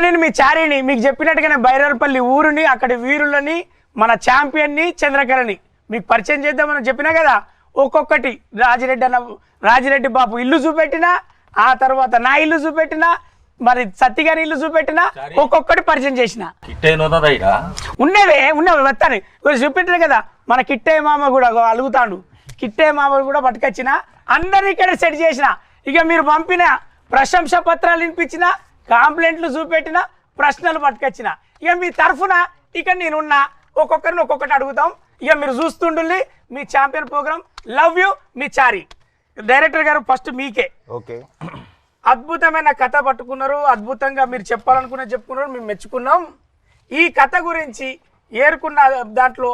నేను మీ చారిని మీకు చెప్పినట్టుగానే బైరర్పల్లి ఊరిని అక్కడి వీరులని మన ఛాంపియన్ని చంద్రకళని మీకు పరిచయం చేద్దామని చెప్పినా కదా. ఒక్కొక్కటి రాజిరెడ్డి బాబు ఇల్లు చూపెట్టినా, ఆ తర్వాత నా ఇల్లు చూపెట్టినా, మరి సత్తిగారి ఇల్లు చూపెట్టినా, ఒక్కొక్కటి పరిచయం చేసిన ఉన్నవే వస్తాను చూపెట్టిన కదా. మన కిట్టయ్య మామ కూడా అలుగుతాడు, కిట్టయ్య మామ కూడా పట్టుకొచ్చిన అందరినీ ఇక్కడ సెట్ చేసిన. ఇక మీరు పంపిన ప్రశంస పత్రాలు వినిపించిన, కాంప్లైంట్లు చూపెట్టిన, ప్రశ్నలు పట్టుకొచ్చిన. ఇక మీ తరఫున ఇక నేనున్నా, ఒక్కొక్కరిని ఒక్కొక్కటి అడుగుతాం. ఇక మీరు చూస్తుండండి మీ ఛాంపియన్ ప్రోగ్రామ్. లవ్ యూ మీ చారి. డైరెక్టర్ గారు ఫస్ట్ మీకే. ఓకే, అద్భుతమైన కథ పట్టుకున్నారు, అద్భుతంగా మీరు చెప్పుకున్నారు, మేము మెచ్చుకున్నాం. ఈ కథ గురించి ఏరుకున్న దాంట్లో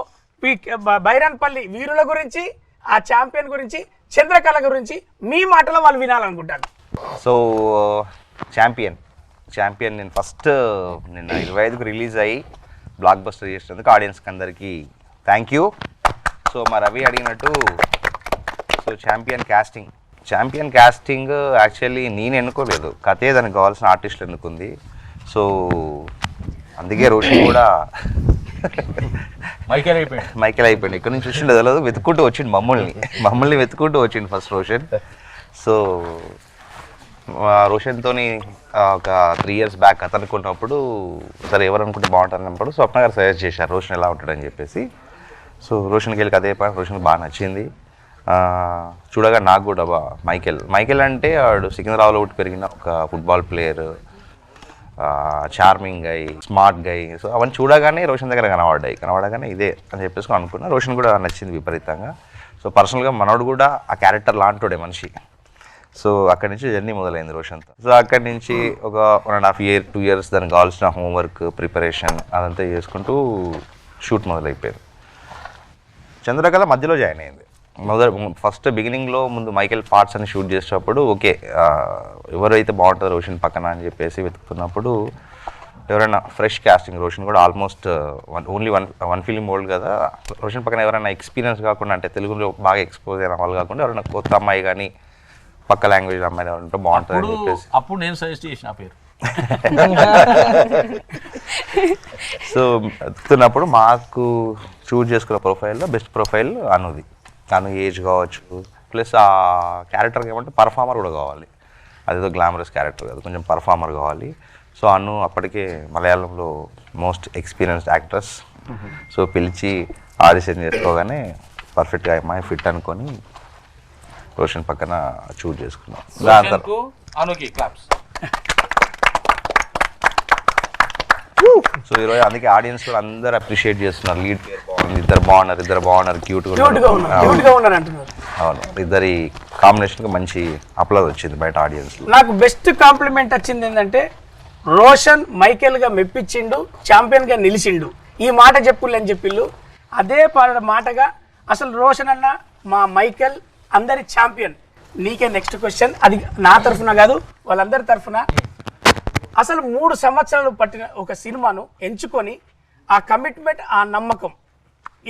బైరన్పల్లి వీరుల గురించి, ఆ ఛాంపియన్ గురించి, చంద్రకళ గురించి మీ మాటలో వాళ్ళు వినాలనుకుంటాను. సో ఛాంపియన్ నేను ఫస్ట్ నిన్న 25కు రిలీజ్ అయ్యి బ్లాక్ బస్టర్ చేసినందుకు ఆడియన్స్కి అందరికీ థ్యాంక్ యూ. సో మా రవి అడిగినట్టు, సో ఛాంపియన్ క్యాస్టింగ్ యాక్చువల్లీ నేను ఎన్నుకోలేదు, కథే దానికి కావాల్సిన ఆర్టిస్టులు ఎన్నుకుంది. సో అందుకే రోషన్ కూడా మైకేల్ అయిపోయింది. ఇక్కడ నుంచి వచ్చిండు తెలియదు, వెతుక్కుంటూ వచ్చిండు మమ్మల్ని వెతుక్కుంటూ వచ్చిండు ఫస్ట్ రోషన్. సో రోషన్తో ఒక 3 years బ్యాక్ కథ అనుకున్నప్పుడు, సరే ఎవరు అనుకుంటే బాగుంటుంది అన్నప్పుడు స్వప్న గారు సజెస్ట్ చేశారు రోషన్ ఎలా ఉంటాడని చెప్పేసి. సో రోషన్కి వెళ్ళి కథ అయిపోయి రోషన్కి బాగా నచ్చింది. చూడగా నాకు కూడా మైకేల్ అంటే వాడు సికింద్రాబాద్లో ఒకటి పెరిగిన ఒక ఫుట్బాల్ ప్లేయర్, చార్మింగ్ గై, స్మార్ట్ గై. సో అవన్నీ చూడగానే రోషన్ దగ్గర కనబడగానే ఇదే అని చెప్పేసి అనుకున్నా. రోషన్ కూడా నచ్చింది విపరీతంగా. సో పర్సనల్గా మనోడు కూడా ఆ క్యారెక్టర్ లాంటివాడే మనిషి. సో అక్కడి నుంచి జర్నీ మొదలైంది రోషన్తో. సో అక్కడి నుంచి ఒక 1.5 year 2 years దానికి కావాల్సిన హోంవర్క్ ప్రిపరేషన్ అదంతా చేసుకుంటూ షూట్ మొదలైపోయారు. చంద్రకళ మధ్యలో జాయిన్ అయింది. ఫస్ట్ బిగినింగ్లో ముందు మైకేల్ పార్ట్స్ అని షూట్ చేసేటప్పుడు ఓకే ఎవరైతే బాగుంటుందో రోషన్ పక్కన అని చెప్పేసి వెతుకుతున్నప్పుడు ఎవరైనా ఫ్రెష్ క్యాస్టింగ్, రోషన్ కూడా almost only one film old కదా, రోషన్ పక్కన ఎవరైనా ఎక్స్పీరియన్స్ కాకుండా, అంటే తెలుగులో బాగా ఎక్స్పోజ్ అయిన వాళ్ళు కాకుండా ఎవరైనా కొత్త అమ్మాయి కానీ పక్క లాంగ్వేజ్ అమ్మాయి ఎవరంటే బాగుంటుంది అని చెప్పేసి అప్పుడు నేను సజెస్ట్ చేసిన పేరు. సో వెతుకుతున్నప్పుడు మాకు చూజ్ చేసుకున్న ప్రొఫైల్లో బెస్ట్ ప్రొఫైల్ అనుది. తను ఏజ్ కావచ్చు, ప్లస్ ఆ క్యారెక్టర్కి ఏమంటే పర్ఫార్మర్ కూడా కావాలి. అదేదో గ్లామరస్ క్యారెక్టర్ కాదు, కొంచెం పర్ఫార్మర్ కావాలి. సో అను అప్పటికే మలయాళంలో మోస్ట్ ఎక్స్పీరియన్స్డ్ యాక్ట్రెస్. సో పిలిచి ఆడిషన్ చేసుకోగానే పర్ఫెక్ట్గా అమ్మాయి ఫిట్ అనుకొని రోషన్ పక్కన చూజ్ చేసుకున్నాం. దాని తర్వాత సో ఈరోజు అందుకే ఆడియన్స్ కూడా అందరూ అప్రిషియేట్ చేస్తున్నారు. లీడ్ పేరు బాగుంది, ఇద్దరు బాగున్నారు, క్యూట్గా ఉన్నారు. అవును, ఇద్దరి కాంబినేషన్కి మంచి అప్లాజ్ వచ్చింది బయట ఆడియన్స్. నాకు బెస్ట్ కాంప్లిమెంట్ వచ్చింది ఏంటంటే రోషన్ మైకేల్గా మెప్పించిండు, ఛాంపియన్గా నిలిచిండు. ఈ మాట చెప్పులని చెప్పిళ్ళు అదే మాటగా అసలు రోషన్ అన్న మా మైకేల్ అందరి ఛాంపియన్. నీకే నెక్స్ట్ క్వశ్చన్, అది నా తరఫున కాదు వాళ్ళందరి తరఫున. అసలు 3 సంవత్సరాలు పట్టిన ఒక సినిమాను ఎంచుకొని ఆ కమిట్మెంట్, ఆ నమ్మకం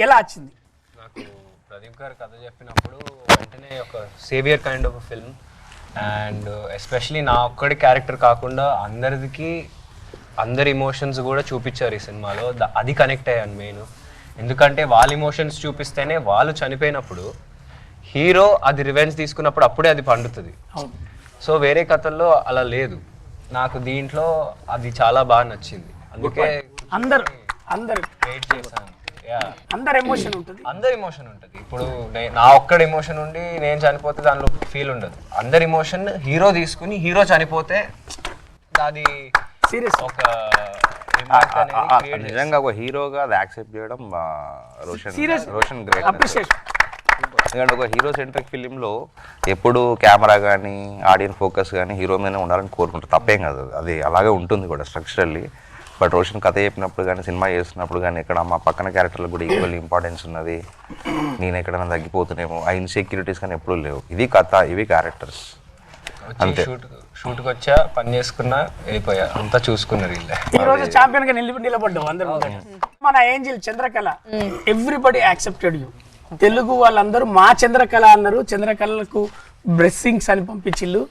ఎలా వచ్చింది? నాకు ప్రదీప్ గారు కథ చెప్పినప్పుడు వెంటనే ఒక saviour kind of film, and especially నా ఒక్కడి క్యారెక్టర్ కాకుండా అందరి ఇమోషన్స్ కూడా చూపించారు ఈ సినిమాలో. అది కనెక్ట్ అయ్యాను మెయిన్. ఎందుకంటే వాళ్ళ ఇమోషన్స్ చూపిస్తేనే వాళ్ళు చనిపోయినప్పుడు హీరో అది రివెంజ్ తీసుకున్నప్పుడు అప్పుడే అది పండుతుంది. సో వేరే కథల్లో అలా లేదు. నాకు దీంట్లో అది చాలా బాగా నచ్చింది. అందుకే అందరు వెయిట్ చేశాను. అందరి ఎమోషన్ ఉంటుంది. ఇప్పుడు నా ఒక్కడి ఎమోషన్ ఉండి నేను చనిపోతే దానిలో ఫీల్ ఉండదు. అందరి ఎమోషన్ హీరో తీసుకుని హీరో చనిపోతే అది సీరియస్ ఒక నిజంగా ఒక హీరోగా అది యాక్సెప్ట్ చేయడం రోషన్ గ్రేట్. ఎందుకంటే ఒక హీరో సెంట్రిక్ ఫిలింలో ఎప్పుడు కెమెరా కానీ ఆడియన్స్ ఫోకస్ కానీ హీరో మీదనే ఉండాలని కోరుకుంటారు. తప్పేం కాదు, అది అలాగే ఉంటుంది కూడా స్ట్రక్చరల్లీ. బట్ రోషన్ కథ చెప్పినప్పుడు కానీ సినిమా చేస్తున్నప్పుడు కానీ ఎక్కడ మా పక్కన క్యారెక్టర్లకు కూడా ఈక్వల్ ఇంపార్టెన్స్ ఉన్నది, నేను ఎక్కడైనా తగ్గిపోతున్నామో ఆ ఇన్సెక్యూరిటీస్ కానీ ఎప్పుడూ లేవు. ఇది కథ, ఇవి క్యారెక్టర్స్ అంతే. షూట్కి వచ్చా, పని చేసుకున్నా, వెళ్ళిపోయా, అంతా చూసుకున్నారు. ఈ రోజు ఛాంపియన్ గా నిలబడ్డావు అందరూ. మన angel Chandrakala everybody accepted you. Telugu వాళ్ళందరూ మా చంద్రకళ అన్నారు. చంద్రకళకు బ్లెస్సింగ్స్ అని పంపించిళ్ళు.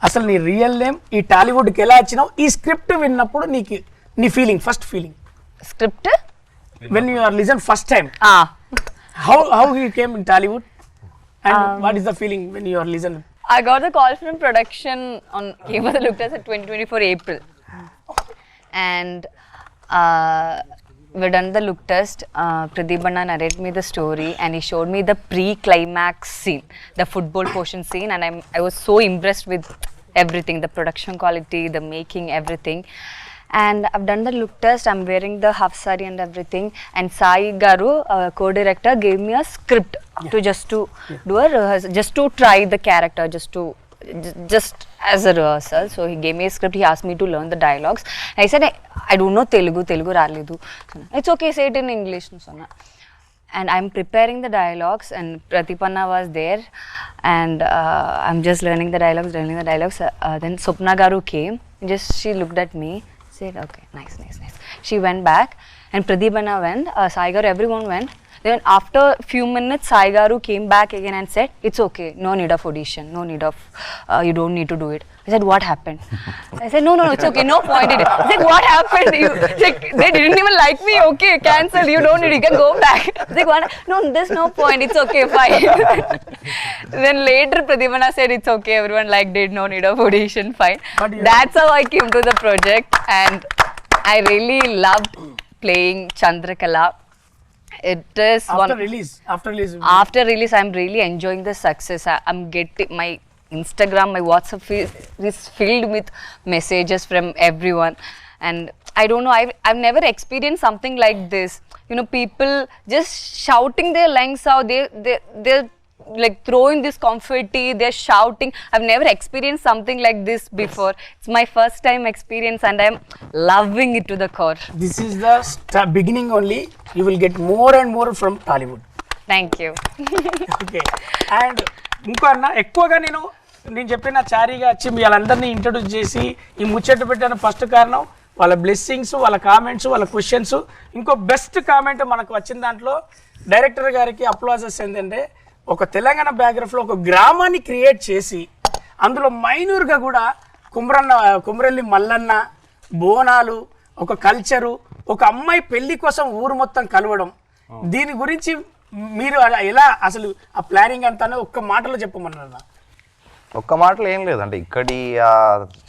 అసలు నీ రియల్ నేమ్ ఈ టాలీవుడ్కి ఎలా వచ్చినావు, ఈ స్క్రిప్ట్ విన్నప్పుడు నీకు నీ feeling, first feeling script when you are listen first time, how you came in Tollywood and what is the feeling when you are listen? I got the call from production on Game of the Look Test at 2024 April, and we done the look test. Pradeep Anna narrated me the story and he showed me the pre-climax scene, the football portion scene, and I was so impressed with everything, the production quality, the making, everything. And I've done the look test. I'm wearing the half saree and everything. And Sai Garu, co-director, gave me a script to do a rehearsal, just to try the character, just as a rehearsal. So he gave me a script. He asked me to learn the dialogues. I said, I don't know Telugu raledu. It's okay, say it in English. And I'm preparing the dialogues, and Pratipanna was there, and I'm just learning the dialogues. Then Swapna Garu came. She looked at me. Said, okay, nice. She went back and Pradeep Anna went, Sai Garu, everyone went. Then after few minutes, Sai Garu came back again and said, it's okay, no need of audition, no need of, you don't need to do it. I said, what happened? I said, no, it's okay, no point in it. I said, what happened? They didn't even like me, okay, cancel, you don't need, you can go back. I said, what? No, there's no point, it's okay, fine. Then later Pradeep Anna said, it's okay, everyone liked it, no need of audition, fine. That's how I came to the project, and I really loved playing Chandrakala. It is after release I'm really enjoying the success. I'm getting my Instagram, my WhatsApp is filled with messages from everyone, and I don't know, I've never experienced something like this, you know, people just shouting their lungs out, they're like throwing this confetti, they're shouting. I've never experienced something like this before. It's my first time experience and I'm loving it to the core. This is the beginning only. You will get more and more from Tollywood. Thank you. Okay. And ఇంకో అన్న ఎక్కువగా నేను చెప్పిన చారీగా వచ్చి మీ వాళ్ళందరినీ introduce చేసి ఈ ముచ్చట పెట్టిన ఫస్ట్ కారణం వాళ్ళ బ్లెస్సింగ్స్, వాళ్ళ కామెంట్స్, వాళ్ళ క్వశ్చన్స్. ఇంకో బెస్ట్ కామెంట్ మనకు వచ్చిన దాంట్లో డైరెక్టర్ గారికి అప్లాజెస్ ఏంటంటే, ఒక తెలంగాణ బ్యాక్గ్రౌండ్లో ఒక గ్రామాన్ని క్రియేట్ చేసి అందులో మైనూర్గా కూడా కుమ్రెల్లి మల్లన్న, బోనాలు, ఒక కల్చరు, ఒక అమ్మాయి పెళ్లి కోసం ఊరు మొత్తం కలవడం, దీని గురించి మీరు ఎలా అసలు ఆ ప్లానింగ్ అంతా ఒక్క మాటలో చెప్పమన్నారు? ఒక్క మాటలో ఏం లేదంటే, ఇక్కడి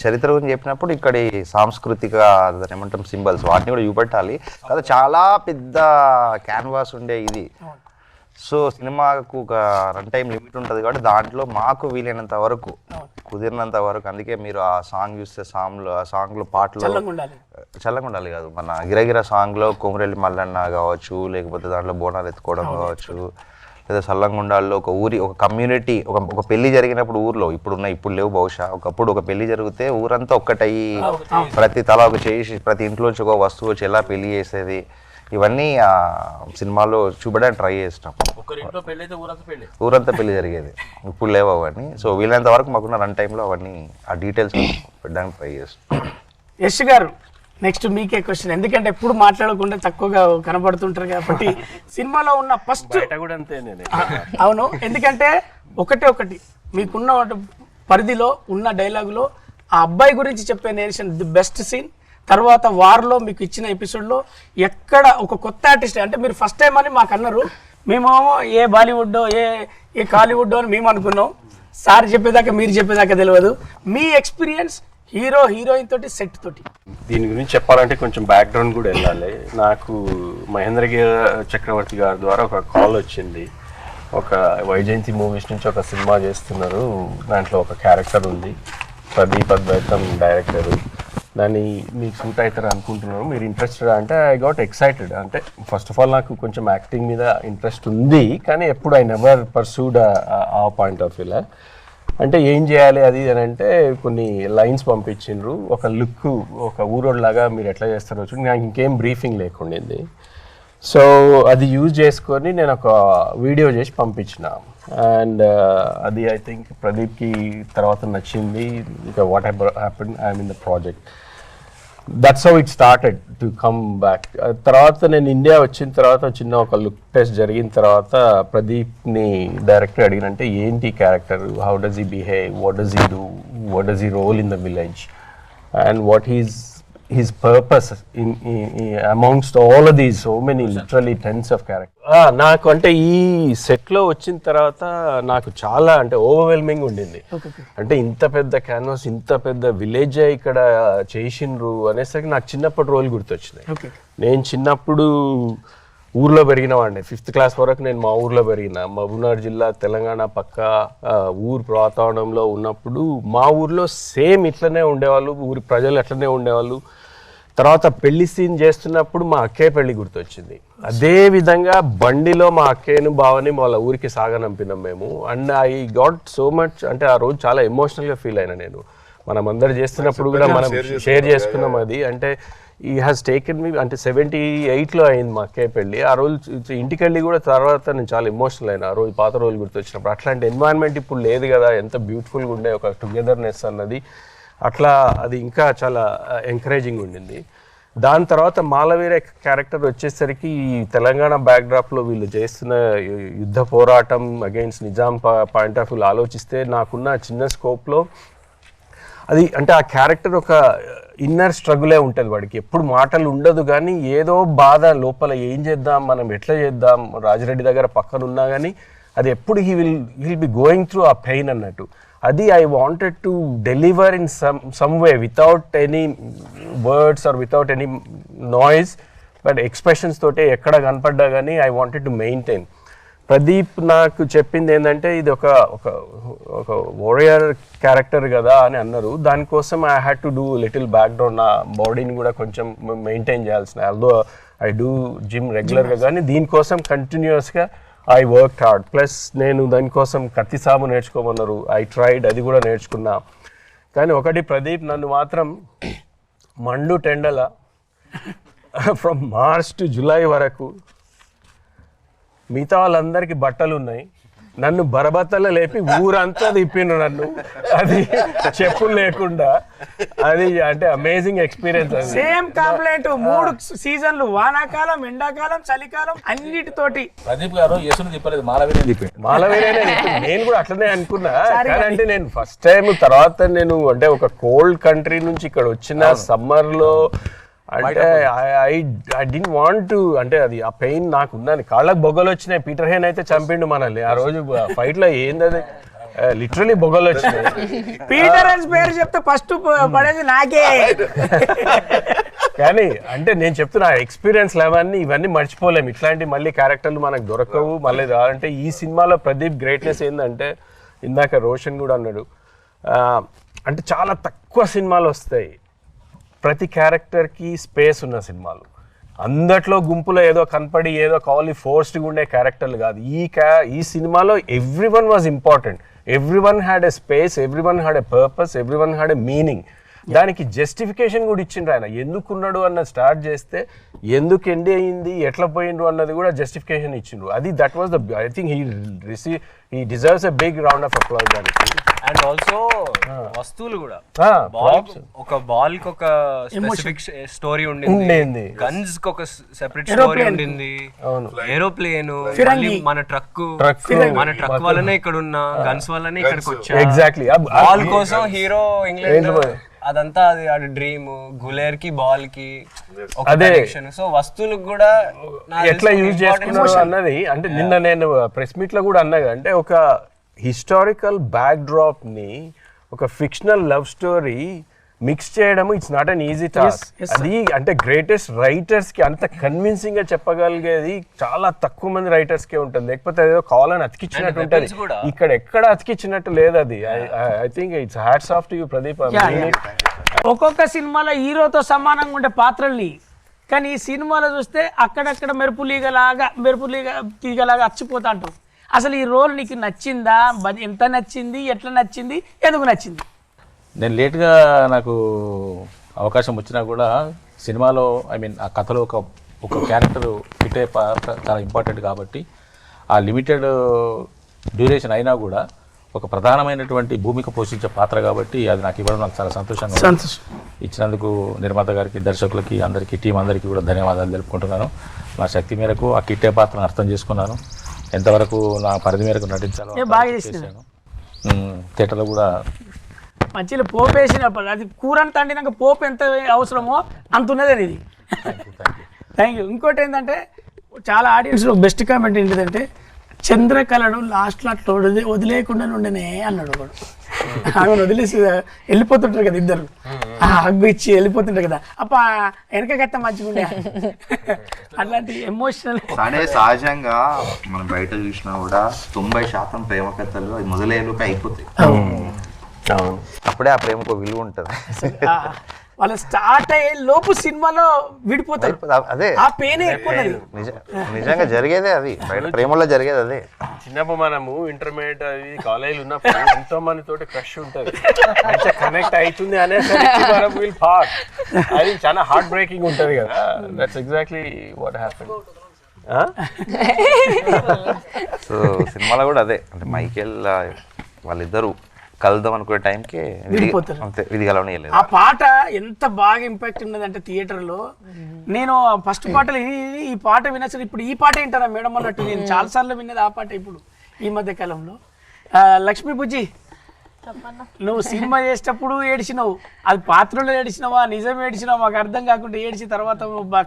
చరిత్ర గురించి చెప్పినప్పుడు ఇక్కడి సాంస్కృతిక ఏమంటాం సింబల్స్ వాటిని కూడా చూపెట్టాలి కదా. చాలా పెద్ద క్యాన్వాస్ ఉండే ఇది. సో సినిమాకు ఒక రన్ టైం లిమిట్ ఉంటుంది కాబట్టి దాంట్లో మాకు వీలైనంత వరకు, కుదిరినంత వరకు, అందుకే మీరు ఆ సాంగ్ చూస్తే సాంగ్లో పాటలు చల్లగా ఉండాలి కాదు, మన గిరగిర సాంగ్లో కొమరెల్లి మల్లన్న కావచ్చు, లేకపోతే దాంట్లో బోనాలు ఎత్తుకోవడం కావచ్చు, లేదా సల్లంగుండాల్లో ఒక ఊరి ఒక కమ్యూనిటీ ఒక పెళ్లి జరిగినప్పుడు ఊర్లో ఇప్పుడు లేవు బహుశా, ఒకప్పుడు ఒక పెళ్లి జరిగితే ఊరంతా ఒక్కటయ్యి ప్రతి తల ఒక చేసి ప్రతి ఇంట్లోంచి ఒక వస్తువు వచ్చి ఎలా పెళ్లి చేసేది, ఇవన్నీ ఆ సినిమాలో చూపడానికి ట్రై చేస్తాం. ఊరంతా పెళ్లి జరిగేది, ఇప్పుడు లేవు అవన్నీ. సో వీలైనంత వరకు మాకున్న రన్ టైంలో అవన్నీ ఆ డీటెయిల్స్ పెట్టడానికి ట్రై చేస్తాం. యశ్ గారు, నెక్స్ట్ మీకే క్వశ్చన్, ఎందుకంటే ఎప్పుడు మాట్లాడకుండా తక్కువగా కనబడుతుంటారు కాబట్టి సినిమాలో ఉన్న ఫస్ట్ అవును, ఎందుకంటే ఒకటి మీకున్న పరిధిలో ఉన్న డైలాగులో ఆ అబ్బాయి గురించి చెప్పే నేరేషన్ ది బెస్ట్ సీన్. తర్వాత వార్లో మీకు ఇచ్చిన ఎపిసోడ్లో ఎక్కడ ఒక కొత్త ఆర్టిస్ట్, అంటే మీరు ఫస్ట్ టైం అని మాకు అన్నారు, మేమేమో ఏ బాలీవుడ్డో ఏ కాలీవుడ్డో అని మేము అనుకున్నాం. సార్ చెప్పేదాకా మీరు చెప్పేదాకా తెలియదు. మీ ఎక్స్పీరియన్స్ హీరోయిన్ తోటి సెట్ తోటి దీని గురించి చెప్పాలంటే కొంచెం బ్యాక్గ్రౌండ్ కూడా వెళ్ళాలి. నాకు మహేంద్రగిరి చక్రవర్తి గారి ద్వారా ఒక కాల్ వచ్చింది, ఒక వైజయంతి మూవీస్ నుంచి ఒక సినిమా చేస్తున్నారు, దాంట్లో ఒక క్యారెక్టర్ ఉంది, ప్రదీప్ అద్వైతం డైరెక్టరు, దాన్ని మీకు సూట్ అవుతారు అనుకుంటున్నాను, మీరు ఇంట్రెస్టెడ్ అంటే ఐ గాట్ ఎక్సైటెడ్. అంటే ఫస్ట్ ఆఫ్ ఆల్ నాకు కొంచెం యాక్టింగ్ మీద ఇంట్రెస్ట్ ఉంది, కానీ ఎప్పుడు ఐ నెవర్ పర్సూడ్ ఆ పాయింట్ ఆఫ్ వ్యూలో. అంటే ఏం చేయాలి అది అని అంటే కొన్ని లైన్స్ పంపించిండ్రు, ఒక లుక్, ఒక ఊరోడ్లాగా మీరు ఎట్లా చేస్తారో చూడండి, నాకు ఇంకేం బ్రీఫింగ్ లేకుండింది. సో అది యూజ్ చేసుకొని నేను ఒక వీడియో చేసి పంపించిన, అండ్ అది ఐ థింక్ ప్రదీప్కి తర్వాత నచ్చింది. ఇంకా what happen I'm in the project. That's how it started to come back. తర్వాత నేను ఇండియా వచ్చిన తర్వాత చిన్న ఒక లుక్ టెస్ట్ జరిగిన తర్వాత ప్రదీప్ని డైరెక్టర్ అడిగినంటే ఏంటి character, how does he behave, what does he do, what does he role in the village and what his purpose in amongst all of these so many literally tens of characters. నాకు అంటే ఈ సెట్లో వచ్చిన తర్వాత నాకు చాలా అంటే overwhelming ఉండింది. అంటే ఇంత పెద్ద క్యాన్వాస్, ఇంత పెద్ద విలేజ్ ఇక్కడ చేసిండ్రు అనేసరికి నాకు చిన్నప్పటి రోల్ గుర్తొచ్చినాయి. నేను చిన్నప్పుడు ఊర్లో పెరిగిన వాడిని, 5th క్లాస్ వరకు నేను మా ఊర్లో పెరిగిన. మహబూబ్నగర్ జిల్లా తెలంగాణ పక్క ఊరు వాతావరణంలో ఉన్నప్పుడు మా ఊర్లో సేమ్ ఇట్లనే ఉండేవాళ్ళు, ఊరి ప్రజలు అట్లనే ఉండేవాళ్ళు. తర్వాత పెళ్లి సీన్ చేస్తున్నప్పుడు మా అక్కయ్య పెళ్లి గుర్తొచ్చింది. అదే విధంగా బండిలో మా అక్కయ్యను బావని వాళ్ళ ఊరికి సాగనంపినాం మేము. And I got so much, అంటే ఆ రోజు చాలా ఎమోషనల్గా ఫీల్ అయినా నేను. మనం అందరు చేస్తున్నప్పుడు కూడా మనం షేర్ చేసుకున్నాం అది. అంటే ఈ హ్యాస్ టేకెన్ మీ, అంటే 78లో అయింది మా అక్కయ్య పెళ్ళి. ఆ రోజు ఇంటికి వెళ్ళి కూడా తర్వాత నేను చాలా ఎమోషనల్ అయినా ఆ రోజు, పాత రోజులు గుర్తొచ్చినప్పుడు. అట్లాంటి ఎన్వైరన్మెంట్ ఇప్పుడు లేదు కదా, ఎంత బ్యూటిఫుల్గా ఉండే ఒక టుగెదర్నెస్ అన్నది. అట్లా అది ఇంకా చాలా ఎంకరేజింగ్ ఉండింది. దాని తర్వాత మాలవీర క్యారెక్టర్ వచ్చేసరికి ఈ తెలంగాణ బ్యాక్డ్రాప్లో వీళ్ళు చేస్తున్న యుద్ధ పోరాటం అగైన్స్ నిజాం పాయింట్ ఆఫ్ వ్యూలో ఆలోచిస్తే నాకున్న చిన్న స్కోప్లో అది, అంటే ఆ క్యారెక్టర్ ఒక ఇన్నర్ స్ట్రగులే ఉంటుంది వాడికి. ఎప్పుడు మాటలు ఉండదు కానీ ఏదో బాధ లోపల, ఏం చేద్దాం, మనం ఎట్లా చేద్దాం, రాజిరెడ్డి దగ్గర పక్కన ఉన్నా కానీ అది ఎప్పుడు he will be going through ఆ పెయిన్ అన్నట్టు. అది I wanted to deliver in some way without any words or without any noise, but expressions తోటే ఎక్కడ కనపడ్డా కానీ I wanted to maintain. Pradeep నాకు చెప్పింది ఏంటంటే ఇది ఒక వారియర్ క్యారెక్టర్ కదా అని అన్నారు. దానికోసం I had to do little background, నా బాడీని కూడా కొంచెం మెయింటైన్ చేయాల్సిన. ఆల్దో ఐ డూ జిమ్ రెగ్యులర్గా, కానీ దీనికోసం కంటిన్యూస్గా ఐ వర్క్ హార్డ్. ప్లస్ నేను దానికోసం కత్తి సాము నేర్చుకోమన్నారు, ఐ ట్రైడ్, అది కూడా నేర్చుకున్నా. కానీ ఒకటి, ప్రదీప్ నన్ను మాత్రం మండు టెండల ఫ్రమ్ మార్చ్ టు జూలై వరకు మిగతా వాళ్ళందరికీ బట్టలు ఉన్నాయి, నన్ను బరబత్తలు లేపి ఊరంతా తిప్పిండ్రు నన్ను, అది చెప్పులు లేకుండా. అది అంటే అమేజింగ్ ఎక్స్పీరియన్స్. సేమ్ కంప్లైంట్ 3 సీజన్లు, వానాకాలం, ఎండాకాలం, చలికాలం అన్నిటితోటి. ప్రదీప్ గారు యేసుని తిప్పలేదు, మాలవీరే తిప్పాడు. మాలవీరేనే నేను కూడా అట్లనే అనుకున్నా. కానీ అంటే నేను ఫస్ట్ టైం, తర్వాత నేను అంటే ఒక కోల్డ్ కంట్రీ నుంచి ఇక్కడ వచ్చిన సమ్మర్లో, అంటే ఐ డింట్ వాంట్ టు, అంటే అది ఆ పెయిన్ నాకు ఉన్నది. కాళ్ళకు బొగ్గలు వచ్చినాయి. పీటర్ హేన్ అయితే చంపిండు మనల్ని ఆ రోజు ఫైట్ లో. ఏంది అది, లిటరలీ బొగ్గలు వచ్చినాయి. పీటర్ హేన్స్ పేరు చెప్తే ఫస్ట్ పడేది నాకే. కానీ అంటే నేను చెప్తున్నా ఎక్స్పీరియన్స్ ఇవన్నీ మర్చిపోలేము. ఇట్లాంటి మళ్ళీ క్యారెక్టర్లు మనకు దొరకవు మళ్ళీ రావాలంటే. ఈ సినిమాలో ప్రదీప్ గ్రేట్నెస్ ఏంటంటే, ఇందాక రోషన్ కూడా అన్నాడు, అంటే చాలా తక్కువ సినిమాలు వస్తాయి ప్రతి క్యారెక్టర్కి స్పేస్ ఉన్న సినిమాలు. అందట్లో గుంపులో ఏదో కనపడి ఏదో కావాలి ఫోర్స్డ్గా ఉండే క్యారెక్టర్లు కాదు. ఈ సినిమాలో everyone was important, everyone had a space, everyone had a purpose, everyone had a meaning. దానికి జస్టిఫికేషన్ కూడా ఇచ్చిండ్రు ఆయన. ఎందుకున్నాడు అన్నది స్టార్ట్ చేస్తే ఎందుకు ఎండ్ అయ్యింది, ఎట్లా పోయిండ్రు అన్నది కూడా జస్టిఫికేషన్ ఇచ్చిండ్రు. అది that was the, I think he deserves a big round of applause దానికి. అండ్ ఆల్సో వస్తువులు కూడా, ఒక బాల్ కి ఒక స్పెసిఫిక్ స్టోరీ ఉండింది, గన్స్ కి ఒక సెపరేట్ స్టోరీ ఉండింది, ఏరోప్లేన్, మన ట్రక్ వల్లనే ఇక్కడ ఉన్న గన్స్ వల్లనే ఇక్కడికి వచ్చా. ఎగ్జాక్ట్లీ బాల్ కోసం హీరో ఇంగ్లాండ్, అదంతా అది డ్రీమ్. గులేర్ కి బాల్ కి ఒక కనెక్షన్. సో వస్తువులకు కూడా ఎట్లా యూజ్ చేసుకున్నారు అన్నది. అంటే నిన్న నేను ప్రెస్ మీట్ లో కూడా అన్నా, అంటే ఒక హిస్టారికల్ బ్యాక్డ్రాప్ ని ఒక ఫిక్షనల్ లవ్ స్టోరీ మిక్స్ చేయడం it's not an easy task. అది అంటే గ్రేటెస్ట్ రైటర్స్ కి అంత కన్విన్సింగ్ గా చెప్పగలిగేది చాలా తక్కువ మంది రైటర్స్ కే ఉంటుంది. లేకపోతే ఏదో కావాలని అతికిచ్చినట్టు ఉంటుంది. ఇక్కడ ఎక్కడ అతికిచ్చినట్టు లేదు అది. I think it's hats off to you Pradeep. ఒక్కొక్క సినిమాలో హీరోతో సమానంగా ఉండే పాత్రల్ని, కానీ ఈ సినిమాలో చూస్తే అక్కడక్కడ మెరుపు తీగలాగా అచ్చిపోతా అంటారు. అసలు ఈ రోల్ నీకు నచ్చిందా, ఎంత నచ్చింది, ఎట్లా నచ్చింది, ఎందుకు నచ్చింది? నేను లేట్గా నాకు అవకాశం వచ్చినా కూడా సినిమాలో ఆ కథలో ఒక క్యారెక్టర్ ఫిట్ అయ్యే చాలా ఇంపార్టెంట్ కాబట్టి ఆ లిమిటెడ్ డ్యూరేషన్ అయినా కూడా ఒక ప్రధానమైనటువంటి భూమిక పోషించే పాత్ర కాబట్టి అది నాకు ఇవ్వడం నాకు చాలా సంతోషంగా ఉంది. సంతోషం. ఇచ్చినందుకు నిర్మాత గారికి, దర్శకులకి, అందరికీ, టీం అందరికీ కూడా ధన్యవాదాలు తెలుపుకుంటున్నాను. నా శక్తి మేరకు ఆ కిట్టే పాత్రను అర్థం చేసుకున్నాను. ఎంతవరకు నా పరిధి మేరకు నటించాలో బాగా చేశాను. థియేటర్లో కూడా మంచిగా పోపు వేసినప్పుడు అది కూర అంతా అండినాక పోపు ఎంత అవసరమో అంత ఉన్నదే ఇది. Thank you. ఇంకోటి ఏంటంటే చాలా ఆడియన్స్లో బెస్ట్ కామెంట్ ఏంటిదంటే చంద్రకళను లాస్ట్లో అట్లా వదిలేయకుండా ఉండనే అన్నాడు ఒకడు. ఆమెను వదిలేసి వెళ్ళిపోతుంటారు కదా ఇద్దరు, హగ్గు ఇచ్చి వెళ్ళిపోతుంటారు కదా, అప్ప వెనకగత్త మంచిగా ఉండే అట్లాంటి ఎమోషనల్. అంటే సహజంగా మనం బయట చూసినా కూడా 90% ప్రేమ కథలు అది మొదలయ్యేలోకి అయిపోతాయి. అప్పుడే ఆ ప్రేమకు విలువ ఉంటుంది. వాళ్ళు స్టార్ట్ అయ్యే లోపు సినిమాలో విడిపోతారు. అదే ఆ పెయిన్ ఎక్కువ. నిజంగా జరిగేదే అది, బయట ప్రేమలో జరిగేది అదే. చిన్నప్పుడు మనము ఇంటర్మీడియట్ అది కాలేజ్ ఉన్నప్పుడు ఎంతో మంది తోటి క్రష్ ఉంటుంది, మంచిగా కనెక్ట్ అవుతుంది అనేసరికి అది చాలా హార్ట్ బ్రేకింగ్ ఉంటుంది కదా. That's exactly what happen. So సినిమాలో కూడా అదే, అంటే మైకేల్ వాళ్ళిద్దరు కలుద్దాం అనుకునే టైంకి అంతే విధి కలవనీయలేదు. ఆ పాట ఎంత బాగా ఇంపాక్ట్ ఉన్నదంటే థియేటర్లో నేను ఫస్ట్ పాటలు ఈ పాట వినచ్చు, ఇప్పుడు ఈ పాట వింటారా మేడం అన్నట్టు నేను చాలాసార్లు విన్నది ఆ పాట. ఇప్పుడు ఈ మధ్య కాలంలో లక్ష్మీ బుజ్జి నువ్వు సినిమా చేసేటప్పుడు ఏడిచినావు, అది పాత్రలో ఏడిచినావా నిజం ఏడిచినావు మాకు అర్థం కాకుండా ఏడిచి తర్వాత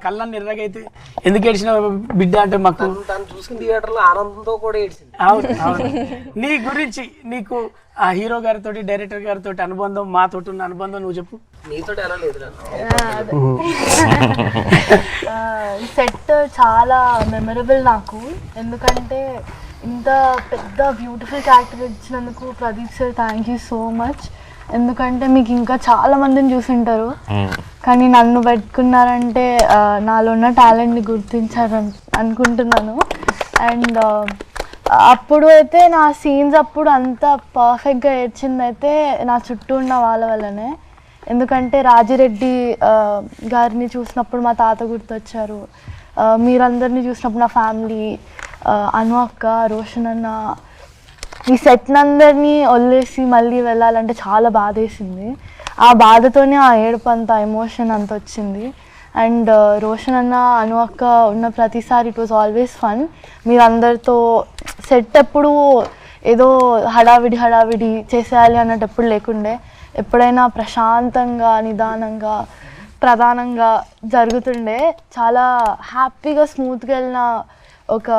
కళ్ళని ఎర్రగైతే ఎందుకు ఏడిచినావు బిడ్డ అంటే మాకు చూసిన థియేటర్లో ఆనందంతో కూడా ఏడిచింది. అవును అవును. నీ గురించి నీకు ఆ హీరో గారితో డైరెక్టర్ గారితో అనుబంధం, మాతోటి ఉన్న అనుబంధం నువ్వు చెప్పు. నీతో ఎలా లేదు సెట్ చాలా మెమరబుల్ నాకు, ఎందుకంటే ఇంత పెద్ద బ్యూటిఫుల్ క్యారెక్టర్ ఇచ్చినందుకు Pradeep sir thank you so much. ఎందుకంటే మీకు ఇంకా చాలా మందిని చూసుంటారు కానీ నన్ను పెట్టుకున్నారంటే నాలో ఉన్న టాలెంట్ని గుర్తించారని అనుకుంటున్నాను. అండ్ అప్పుడు అయితే నా సీన్స్ అప్పుడు అంత పర్ఫెక్ట్గా ఏడ్చింది అయితే నా చుట్టూ ఉన్న వాళ్ళ వల్లనే. ఎందుకంటే రాజిరెడ్డి గారిని చూసినప్పుడు మా తాత గుర్తొచ్చారు, మీరందరినీ చూసినప్పుడు నా ఫ్యామిలీ, అను అక్క, రోషన్ అన్న, ఈ సెట్నందరినీ వదిలేసి మళ్ళీ వెళ్ళాలంటే చాలా బాధేసింది. ఆ బాధతోనే ఆ ఏడుపు అంత ఎమోషన్ అంత వచ్చింది. అండ్ రోషన్ అన్న, అను అక్క ఉన్న ప్రతిసారి ఇట్ వాజ్ ఆల్వేస్ ఫన్. మీరందరితో సెట్ ఎప్పుడు ఏదో హడావిడి చేసేయాలి అన్నట్టు ఎప్పుడు లేకుండే, ఎప్పుడైనా ప్రశాంతంగా నిదానంగా ప్రధానంగా జరుగుతుండే. చాలా హ్యాపీగా స్మూత్గా వెళ్ళిన ఒక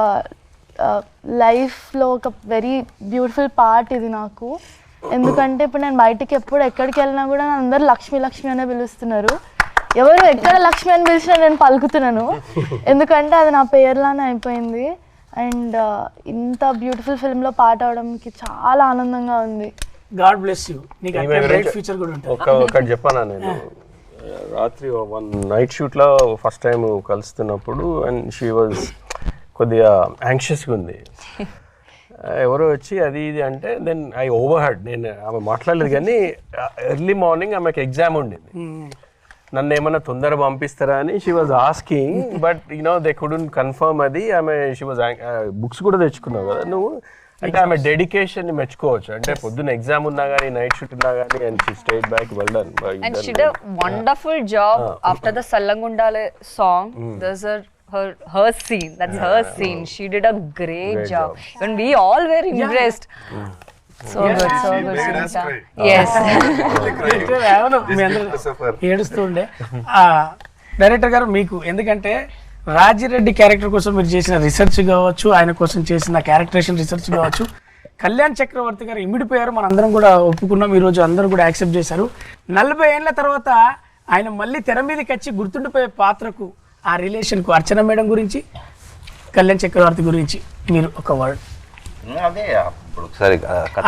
లైఫ్లో ఒక వెరీ బ్యూటిఫుల్ పార్ట్ ఇది నాకు. ఎందుకంటే ఇప్పుడు నేను బయటికి ఎప్పుడు ఎక్కడికి వెళ్ళినా కూడా అందరూ లక్ష్మి లక్ష్మి అనే పిలుస్తున్నారు. ఎవరు ఎక్కడ లక్ష్మి అని పిలిచినా నేను పలుకుతున్నాను, ఎందుకంటే అది నా పేర్లానే అయిపోయింది. అండ్ ఇంత బ్యూటిఫుల్ ఫిల్మ్లో పాట అవడానికి చాలా ఆనందంగా ఉంది. God bless you. నీకు బ్రైట్ ఫ్యూచర్ కూడా ఉంటుంది. ఒకటి చెప్పాను నేను, రాత్రి వన్ నైట్ షూట్లో ఫస్ట్ టైం కలుస్తున్నప్పుడు అండ్ షీ వాజ్ కొద్దిగా యాంగ్షియస్గా ఉంది. ఎవరో వచ్చి అది ఇది అంటే దెన్ ఐ ఓవర్ హెడ్, నేను ఆమె మాట్లాడలేదు కానీ ఎర్లీ మార్నింగ్ ఆమెకు ఎగ్జామ్ ఉండింది, నన్ను ఏమన్నా తొందర పంపిస్తారా అని she was asking. But you know they couldn't confirm అది. ఆమె షీ వాజ్ బుక్స్ కూడా తెచ్చుకున్నావు కదా నువ్వు, అంటే ఆమె డెడికేషన్ ని మెచ్చుకోవచ్చు. అంటే పొద్దున్న ఎగ్జామ్ ఉన్నా కానీ నైట్ షూట్ ఉన్నా కానీ and she stayed back, well done. And she did a wonderful job after the Sallangundale song. There's her scene. That's her scene. She did a great job. When we all were impressed. So good, Sunita. Yes. ఏడుస్తూ ఉండే director గారు మీకు, ఎందుకంటే Rajireddy character కోసం మీరు చేసిన research కావచ్చు, ఆయన కోసం చేసిన క్యారెక్టరేషన్ రీసెర్చ్ కావచ్చు, కళ్యాణ్ చక్రవర్తి గారు ఇమిడిపోయారు, మన అందరం కూడా ఒప్పుకున్నాం, ఈరోజు అందరూ కూడా యాక్సెప్ట్ చేశారు. 40 ఏళ్ళ తర్వాత ఆయన మళ్ళీ తెర మీదకి వచ్చి గుర్తుండిపోయే పాత్రకు, ఆ రిలేషన్కు, అర్చన మేడం గురించి, కళ్యాణ్ చక్రవర్తి గురించి మీరు ఒక వర్డ్. అదే ఇప్పుడు ఒకసారి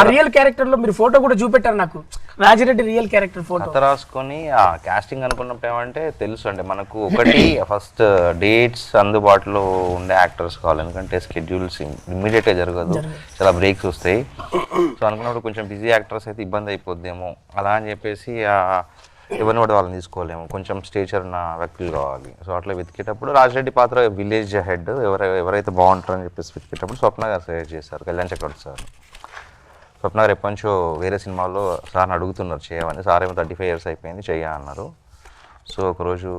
ఆ రియల్ క్యారెక్టర్ లో మీరు ఫోటో కూడా చూపెట్టారు నాకు, రాజిరెడ్డి రియల్ క్యారెక్టర్ ఫోటో. కథ రాసుకొని ఆ కాస్టింగ్ అనుకున్నప్పుడు ఏమంటే తెలుసు, అంటే మనకు ఒకటి ఫస్ట్ డేట్స్ అందుబాటులో ఉండే యాక్టర్స్ కావాలి, ఎందుకంటే స్కెడ్యూల్స్ ఇమ్మీడియట్గా జరగదు, చాలా బ్రేక్స్ వస్తాయి. సో అనుకున్నప్పుడు కొంచెం బిజీ యాక్టర్స్ అయితే ఇబ్బంది అయిపోద్దేమో అలా అని చెప్పేసి ఎవరిని కూడా వాళ్ళని తీసుకోలేము, కొంచెం స్టేచర్ ఉన్న వ్యక్తులు కావాలి. సో అట్లా వెతికేటప్పుడు రాజిరెడ్డి పాత్ర విలేజ్ హెడ్ ఎవరైతే బాగుంటారని చెప్పేసి వెతికేటప్పుడు స్వప్న గారు సజెస్ట్ చేశారు, కళ్యాణ్ చక్రవర్తి సార్. స్వప్న గారు ఎప్పటి నుంచో వేరే సినిమాల్లో సార్ని అడుగుతున్నారు చేయమని. సార్ ఏమో 35 years అయిపోయింది చెయ్య అన్నారు. సో ఒకరోజు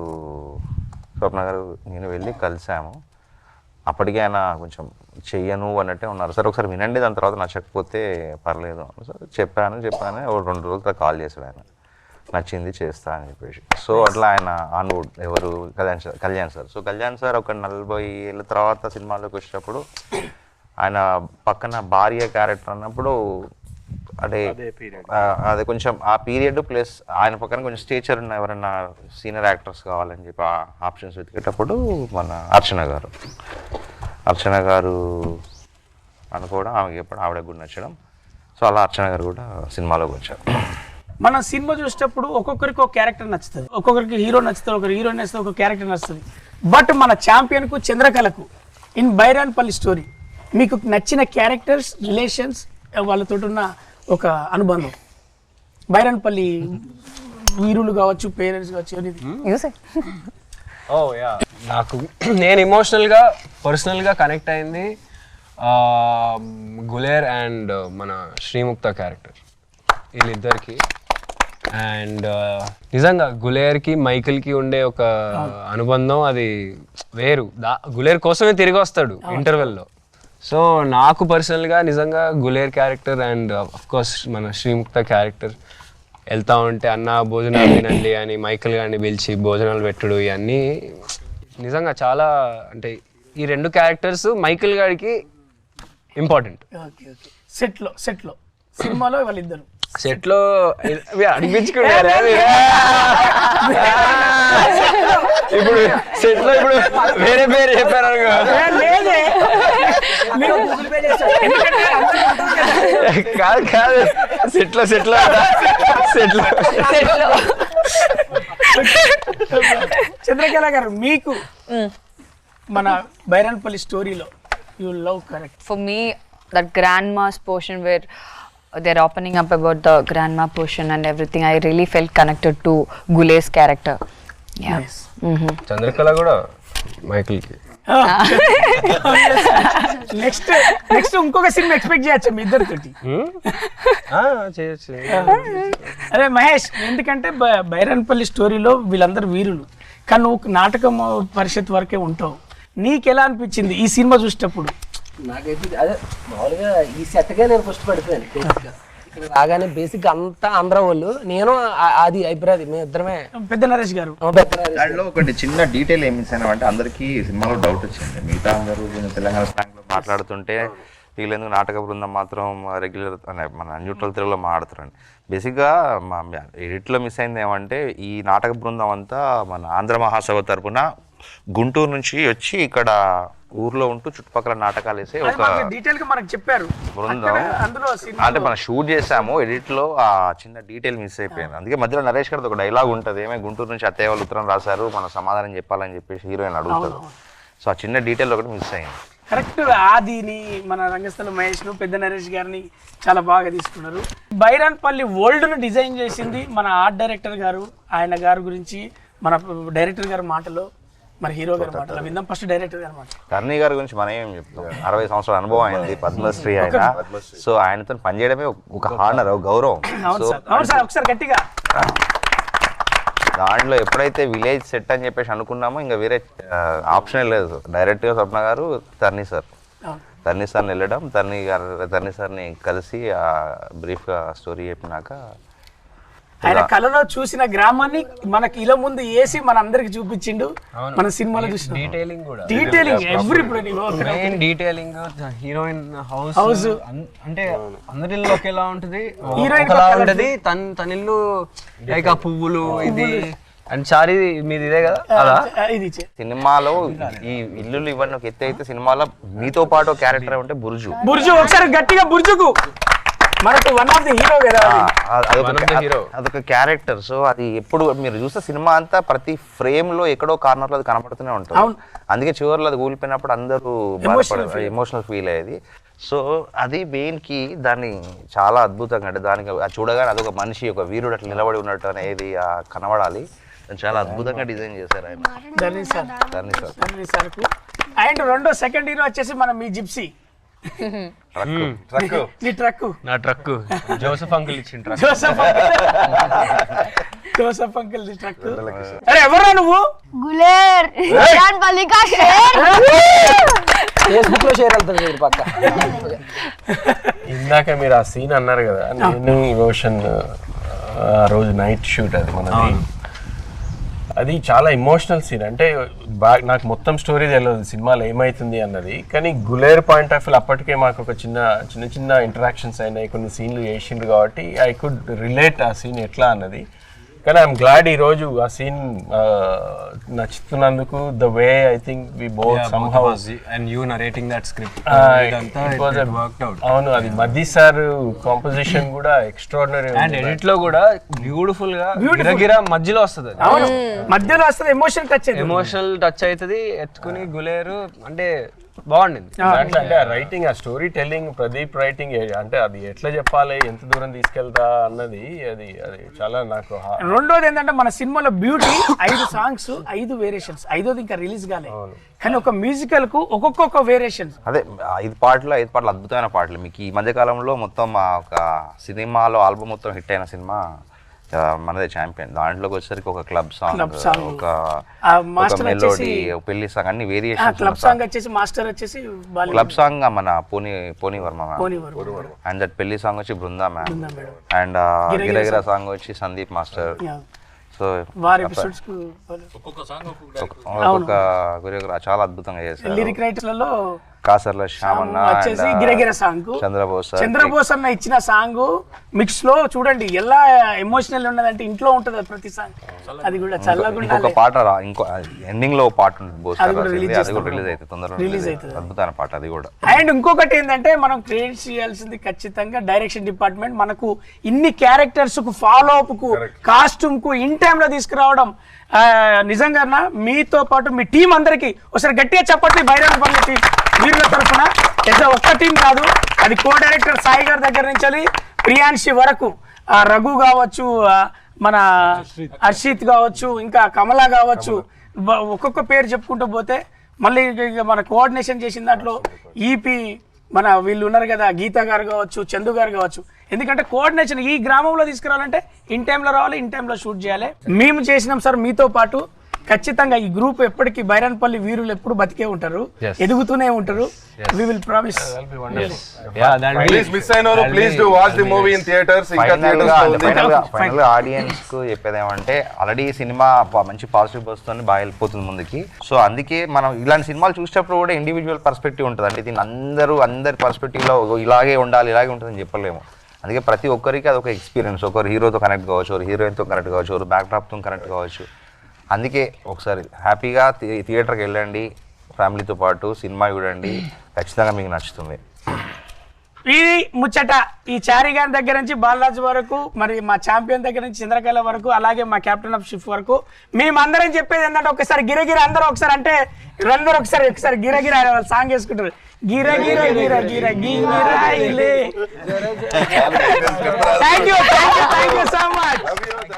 స్వప్న గారు నేను వెళ్ళి కలిసాము. అప్పటికే ఆయన కొంచెం చెయ్యను అన్నట్టే ఉన్నారు. సార్ ఒకసారి వినండి, దాని తర్వాత నచ్చకపోతే పర్లేదు సార్ చెప్పాను. ఓ 2 రోజుల తర్వాత కాల్ చేశాడు ఆయన, నచ్చింది చేస్తా అని చెప్పేసి. సో అట్లా ఆయన ఆన్వుడ్ ఎవరు Kalyan sir. So Kalyan sir ఒక 40 ఏళ్ళ తర్వాత సినిమాలోకి వచ్చినప్పుడు ఆయన పక్కన భార్య క్యారెక్టర్ అన్నప్పుడు అంటే అది కొంచెం ఆ పీరియడ్ ప్లస్ ఆయన పక్కన కొంచెం స్టేచర్ ఉన్న ఎవరైనా సీనియర్ యాక్టర్స్ కావాలని చెప్పి ఆ ఆప్షన్స్ వెతికేటప్పుడు మన అర్చన గారు అనుకోవడం, ఆమెకి చెప్పడం, ఆవిడకి కూడా నచ్చడం. సో అలా అర్చన గారు కూడా సినిమాలోకి వచ్చారు. మనం సినిమా చూసేటప్పుడు ఒక్కొక్కరికి ఒక క్యారెక్టర్ నచ్చుతుంది, ఒక్కొక్కరికి హీరో నచ్చుతుంది, ఒకరు హీరోయిన్ నచ్చుతుంది, ఒక క్యారెక్టర్ నచ్చుతుంది. బట్ మన ఛాంపియన్కు చంద్రకళకు ఇన్ బైరాన్పల్లి స్టోరీ మీకు నచ్చిన క్యారెక్టర్స్, రిలేషన్స్, వాళ్ళతో ఉన్న ఒక అనుబంధం, బైరాన్పల్లి వీరులు కావచ్చు, పేరెంట్స్ కావచ్చు, అనేది. ఓ యా, నాకు నేను ఎమోషనల్గా పర్సనల్గా కనెక్ట్ అయింది గులేర్ అండ్ మన శ్రీముక్త క్యారెక్టర్, వీళ్ళిద్దరికి. అండ్ నిజంగా గులేర్కి మైకిల్కి ఉండే ఒక అనుబంధం అది వేరు. గులేర్ కోసమే తిరిగి వస్తాడు ఇంటర్వెల్లో. సో నాకు పర్సనల్గా నిజంగా గులేర్ క్యారెక్టర్ అండ్ అఫ్కోర్స్ మన శ్రీముక్త క్యారెక్టర్ వెళ్తా ఉంటే అన్న భోజనాలు తినండి అని మైకిల్ గారిని పిలిచి భోజనాలు పెట్టుడు, ఇవన్నీ నిజంగా చాలా అంటే ఈ 2 క్యారెక్టర్స్ మైకిల్ గారికి ఇంపార్టెంట్. సెట్లో సినిమాలో వాళ్ళిద్దరు సెట్లో అనిపించుకున్నారా ఇప్పుడు సెట్లో ఇప్పుడు వేరే పేరు చెప్పారు కాదు సెట్లో చంద్రకళ గారు, మీకు మన బైరాన్పల్లి స్టోరీలో you love correct? For me, that grandma's portion where they're opening up about the grandma portion and everything, I really felt connected to Gule's character. Yeah. Nice. Chandrakala కూడా మైకిల్కి. నెక్స్ట్ ఇంకొక సినిమా ఎక్స్పెక్ట్ చేయొచ్చు మీ ఇద్దరితోటి? చేయొచ్చు. అదే మహేష్, ఎందుకంటే బైరాన్పల్లి స్టోరీలో వీళ్ళందరూ వీరులు, కానీ నువ్వు నాటకం పరిషత్ వరకే ఉంటావు. నీకు ఎలా అనిపించింది ఈ సినిమా చూసేటప్పుడు? నాకైతే అదే మామూలుగా ఈ సెట్గా నేను ఫస్ట్ పడిపోయాను. బేసిక్గా ఇక్కడ రాగానే బేసిక్గా అంతా ఆంధ్ర వాళ్ళు, నేను అది అభిప్రాయం, మేము ఇద్దరమే. పెద్ద నరేష్ గారు, దాంట్లో ఒకటి చిన్న డీటెయిల్ ఏమి ఇచ్చాను అంటే అందరికీ సినిమాలో డౌట్ వచ్చింది. మిగతా అందరూ తెలంగాణ స్లాంగ్లో మాట్లాడుతుంటే వీళ్ళెందుకు నాటక బృందం మాత్రం రెగ్యులర్ అనే మన న్యూట్రల్ తెలుగులో మాట్లాడుతారండి. బేసిక్గా మా ఎడిట్లో మిస్ అయింది ఏమంటే ఈ నాటక బృందం అంతా మన ఆంధ్ర మహాసభ తరపున గుంటూరు నుంచి వచ్చి ఇక్కడ ఊర్లో ఉంటూ చుట్టుపక్కల నాటకాలు వేసే ఒక డీటెయిల్ గా మనకు చెప్పారు బృందం. అంటే మనం షూట్ చేసాము, ఎడిట్ లో ఆ చిన్న డీటెయిల్ మిస్ అయిపోయింది. అందుకే మధ్యలో నరేష్ గారితో ఒక డైలాగ్ ఉంటుంది, ఏమే గుంటూరు నుంచి అత్తయ్య వాళ్ళు ఉత్తరం రాశారు, మనం సమాధానం చెప్పాలని చెప్పేసి హీరోయిన్ అడుగుతారు. సో ఆ చిన్న డీటెయిల్ ఒకటి మిస్ అయింది. కరెక్ట్. ఆదిని మన రంగస్థల మహేష్ ను, పెద్ద నరేష్ గారిని చాలా బాగా తీసుకున్నారు. బైరాన్పల్లి వరల్డ్ ను డిజైన్ చేసింది మన ఆర్ట్ డైరెక్టర్ గారు. ఆయన గారి గురించి మన డైరెక్టర్ గారి మాటలో, మరి హీరో గారి మాటలో విందాం. ఫస్ట్ డైరెక్టర్ గారి మాట. కర్ణీ గారి గురించి మనం ఏం చెప్తాం, 60 సంవత్సరాల అనుభవం అయింది, పద్మశ్రీ ఆయన. సో ఆయనతో పనిచేయడమే ఒక హానర్, ఒక గౌరవం. అవును సార్, ఒకసారి గట్టిగా. దాంట్లో ఎప్పుడైతే విలేజ్ సెట్ అని చెప్పేసి అనుకున్నామో ఇంకా వేరే ఆప్షనే లేదు. డైరెక్ట్గా స్వప్న గారు తర్నీ సార్ని వెళ్ళడం, తర్నీ సార్ని కలిసి బ్రీఫ్గా స్టోరీ చెప్పినాక ఆయన కళలో చూసిన గ్రామాన్ని మనకి ఇలా ముందు వేసి మన అందరికి చూపించిండు. మన సినిమాలో చూసిన డీటెయిలింగ్ కూడా, detailing every main detailing, heroine house అంటే అందరి ఇల్లు ఒకేలా ఉంటుంది, ఒకలా ఉంటది. తన ఇల్లు లైక్ ఆ పువ్వులు ఇది అండ్ సారీ మీది ఇదే కదా. అలా ఇది సినిమాలో ఈ ఇల్లులు ఇవన్నీ ఒక ఎత్తు అయితే, సినిమాలో మీతో పాటు క్యారెక్టర్ ఉంటే బుర్జు. ఒకసారి గట్టిగా బుర్జుకు. మనకు వన్ ఆఫ్ ది హీరో కదా, అదొక క్యారెక్టర్. సో అది ఎప్పుడు మీరు చూస్తే సినిమా అంతా ప్రతి ఫ్రేమ్ లో ఎక్కడో కార్నర్ లో అది కనబడుతూనే ఉంటుంది. అందుకే చివరిలో అది కూలిపోయినప్పుడు అందరూ ఎమోషనల్ ఫీల్ అయ్యేది. సో అది మెయిన్ కి దాన్ని చాలా అద్భుతంగా, అంటే దానికి చూడగానే అదొక మనిషి, ఒక వీరుడు అట్లా నిలబడి ఉన్నట్టు అనేది కనబడాలి. చాలా అద్భుతంగా డిజైన్ చేశారు ఆయన. అండ్ రెండో సెకండ్ హీరో వచ్చేసి మన మీ జిప్సీ నీ ట్రక్ నా ట్రక్ జోసఫ్ అంకుల్ ఇచ్చిన ట్రక్. జోసఫ్ అంకుల్ నీ ట్రక్. అరే ఎవరా నువ్వు? గులేర్ పల్లికా ఫేస్బుక్ లో షేర్ వెళ్తుంది మీరు పక్క. ఇందాక మీరు ఆ సీన్ అన్నారు కదా, నేను రోషన్ ఆ రోజు నైట్ షూట్ అది మనది. అది చాలా ఎమోషనల్ సీన్. అంటే బాగా నాకు మొత్తం స్టోరీ తెలియదు సినిమాలో ఏమైతుంది అన్నది, కానీ గులేర్ పాయింట్ ఆఫ్ వ్యూ అప్పటికే మాకు ఒక చిన్న ఇంటరాక్షన్స్ అయినాయి, కొన్ని సీన్లు చేసిండ్రు కాబట్టి ఐ కుడ్ రిలేట్ ఆ సీన్ ఎట్లా అన్నది. కానీ ఐఎమ్ గ్లాడ్ ఈ రోజు ఆ సీన్ నచ్చుతున్నందుకు. The way I think we both somehow and you narrating that script. అవును, అది మధ్య సార్ కాంపోజిషన్ కూడా ఎక్స్ట్రాడినరీ. అండ్ ఎడిట్ లో కూడా బ్యూటిఫుల్ గా గిరగిరా మధ్యలో వస్తుంది. అవును, మధ్యలో వస్తుంది, ఎమోషన్ టచ్ ఎమోషనల్ టచ్ అవుతుంది. ఎత్తుకుని గులేరు అంటే బాగుండింది. అంటే రైటింగ్, ఆ స్టోరీ టెల్లింగ్, ప్రదీప్ రైటింగ్, అంటే అది ఎట్లా చెప్పాలి, ఎంత దూరం తీసుకెళ్తా అన్నది అది చాలా నాకు. రెండోది ఏంటంటే మన సినిమాలో బ్యూటీ 5 సాంగ్స్ 5 వేరియేషన్స్, 5ది ఇంకా రిలీజ్ కాలే, కానీ ఒక మ్యూజికల్ కు ఒక్కొక్క వేరియేషన్. అదే 5 పాటలు అద్భుతమైన పాటలు. మీకు ఈ మధ్య కాలంలో మొత్తం ఒక సినిమాలో ఆల్బమ్ మొత్తం హిట్ అయిన సినిమా మనదే ఛాంపియన్. దాంట్లోకి వచ్చేసరికి ఒక క్లబ్ సాంగ్, ఒక మెలోడీ, పెళ్లి సాంగ్, అన్ని వేరియేషన్. క్లబ్ సాంగ్ వచ్చేసి మాస్టర్ వచ్చేసి క్లబ్ సాంగ్ మన పోనీ వర్మ అండ్ దట్ పెళ్లి సాంగ్ వచ్చి బృందా మ్యామ్ అండ్ గిరగిరా సాంగ్ వచ్చి సందీప్ మాస్టర్. సో ఒక్కొక్క కొరియోగ్రాఫ్ చాలా అద్భుతంగా చేశారు. లిరిక్ రైటర్లలో కాసర్ల శ్యామన్న వచ్చేసి గిరగిర సాంగ్, చంద్రబోస్ అన్న ఇచ్చిన సాంగ్ మిక్స్ లో చూడండి ఎలా ఎమోషనల్ ఉన్నదంటే ఇంట్లో ఉంటది ప్రతి సాంగ్. అది కూడా చల్లగా ఒక పాట ఇంకో ఎండింగ్ లో పాట ఉంటుంది, అది కూడా రిలీజ్ అవుతుంది తొందరగా, రిలీజ్ అవుతుంది. అద్భుతమైన పాట అది కూడా. అండ్ ఇంకొకటి ఏంటంటే మనం క్రియేట్ చేయాల్సింది ఖచ్చితంగా డైరెక్షన్ డిపార్ట్మెంట్. మనకు ఇన్ని క్యారెక్టర్స్ కు, ఫాలో అప్ కు, కాస్ట్యూమ్ కు ఇన్ టైమ్ లో తీసుకురావడం నిజంగా మీతో పాటు మీ టీం అందరికి ఒకసారి గట్టిగా చెప్పట్లేదు. బైరాన్పల్లి టీం వీళ్ళ తరఫున ఒక్క టీం కాదు, అది కో డైరెక్టర్ సాయి గారి దగ్గర నుంచి ప్రియాంశి వరకు, రఘు కావచ్చు, మన హర్షిత్ కావచ్చు, ఇంకా కమలా కావచ్చు, ఒక్కొక్క పేరు చెప్పుకుంటూ పోతే మళ్ళీ మన కోఆర్డినేషన్ చేసిన దాంట్లో ఈపీ మన వీళ్ళు ఉన్నారు కదా, గీత గారు కావచ్చు, చందు గారు కావచ్చు. ఎందుకంటే కోఆర్డినేషన్ ఈ గ్రామంలో తీసుకురావాలంటే ఇన్ టైంలో రావాలి, ఇన్ టైంలో షూట్ చేయాలి. మేము చేసినాం సార్ మీతో పాటు. ఖచ్చితంగా ఈ గ్రూప్ ఎప్పటికీ బైరాన్పల్లి వీరులు ఎప్పుడు బతికే ఉంటారు, ఎదుగుతూనే ఉంటారు. We will promise. Final audience కు చెప్పేది ఏమంటే, ఆల్రెడీ సినిమా మంచి పాజిటివ్ బస్ తోని బాగా వెళ్ళిపోతుంది ముందుకి. సో అందుకే మనం ఇలాంటి సినిమాలు చూసేటప్పుడు కూడా ఇండివిజువల్ పర్స్పెక్టివ్ ఉంటుంది. అంటే దీన్ని అందరి పర్స్పెక్టివ్ లో ఇలాగే ఉండాలి, ఇలాగే ఉంటుందని చెప్పలేము. అందుకే ప్రతి ఒక్కరికి అదొక ఎక్స్పీరియన్స్. ఒకరు హీరోతో కనెక్ట్ కావచ్చు, ఒకరు హీరోయిన్తో కనెక్ట్ కావచ్చు, ఒకరు బ్యాక్ డ్రాప్తో కనెక్ట్ కావచ్చు. అందుకే ఒకసారి హ్యాపీగా థియేటర్కి వెళ్ళండి, ఫ్యామిలీతో పాటు సినిమా చూడండి, ఖచ్చితంగా మీకు నచ్చుతుంది. ఇది ముచ్చట. ఈ చారి గారి దగ్గర నుంచి బాలరాజు వరకు, మరి మా ఛాంపియన్ దగ్గర నుంచి చంద్రకళ వరకు, అలాగే మా కెప్టెన్ ఆఫ్ షిప్ వరకు మేమందరం చెప్పేది ఏంటంటే, ఒకసారి గిరగిర అందరూ ఒకసారి అంటే అందరూ ఒకసారి గిరగిర వాళ్ళు సాంగ్ వేసుకుంటారు. గిరగిర గిర గిర గిర. Thank you so much.